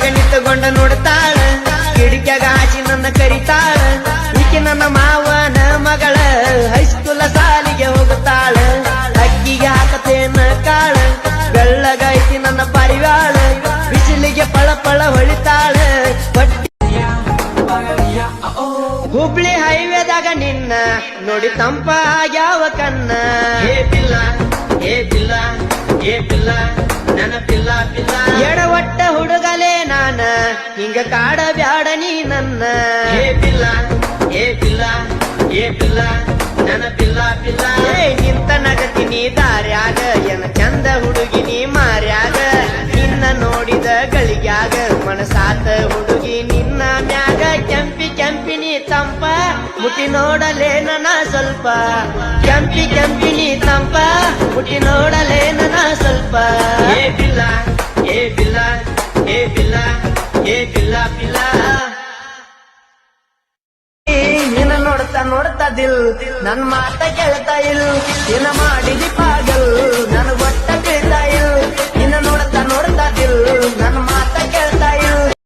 ಬಾಗಿಲಾಗ ನಿಂತುಕೊಂಡ ನೋಡ್ತಾಳ ಕಿಡಿಕ್ಯಾಗ ಹಾಸಿ ನನ್ನ ಕರಿತಾಳ ಈಕೆ ನನ್ನ ಮಾವನ ಮಗಳ ಹೈಸ್ಕೂಲ ಸಾಲಿಗೆ ಹೋಗುತ್ತಾಳ ಅಕ್ಕಿಗೆ ಹಾಕತೇನ ಕಾಳ ಬೆಳ್ಳಗೈತಿ ನನ್ನ ಪರಿವಾಳ ಬಿಸಿಲಿಗೆ ಪಳ ಪಳ ಹೊಳಿತಾಳ ಹುಬ್ಳಿ ಹೈವೇದಾಗ ನಿನ್ನ ನೋಡಿ ತಂಪ ಆಗ್ಯಾವ ಕಣ್ಣ ಹೇ ಪಿಲ್ಲ ಹೇ ಪಿಲ್ಲ ಹೇ ಪಿಲ್ಲ ನನ್ನ ಪಿಲ್ಲ ಪಿಲ್ಲ ಎಡವಟ್ಟ ಹುಡುಗಲೇ ನಾನ ಹಿಂಗ ಕಾಡ ಬ್ಯಾಡ ನೀ ನನ್ನ ಹೇ ಪಿಲ್ಲ ಹೇ ಪಿಲ್ಲ ಹೇ ಪಿಲ್ಲ ನನ್ನ ಪಿಲ್ಲ ಪಿಲ್ಲ ನಿಂತ ನಗತಿನಿ ದಾರ್ಯಾಗ ಏನ ಚಂದ ಹುಡುಗಿ ನೀ ಮಾರ್ಯಾಗ ನಿನ್ನ ನೋಡಿದ ಗಳಿಗ್ಯಾಗ ಮನಸಾತ ಹುಡುಗಿ ನಿನ್ನ ಮ್ಯಾಗ ಕೆಂಪಿ ಕೆಂಪಿನಿ ತಂಪ ಮುಟ್ಟಿ ನೋಡಲೇ ನನ್ನ ಸ್ವಲ್ಪ ಕೆಂಪಿ ಕೆಂಪಿನಿ ತಂಪ ಮುಟ್ಟಿ ನೋಡಲೇ ನನ್ನ ಸ್ವಲ್ಪ ಹೇ ಪಿಲ್ಲ ಹೇ ಪಿಲ್ಲ ಹೇ ಪಿಲ್ಲ ಹೇ ಪಿಲ್ಲ ಪಿಲ್ಲ ನಿನ್ನ ನೋಡ್ತಾ ನೋಡ್ತಾ ದಿಲ್ ನನ್ ಮಾತ ಕೇಳ್ತಾ ಇಲ್ ನಿನ್ನ ಮಾಡಿದಿ ಪಾಗಲ್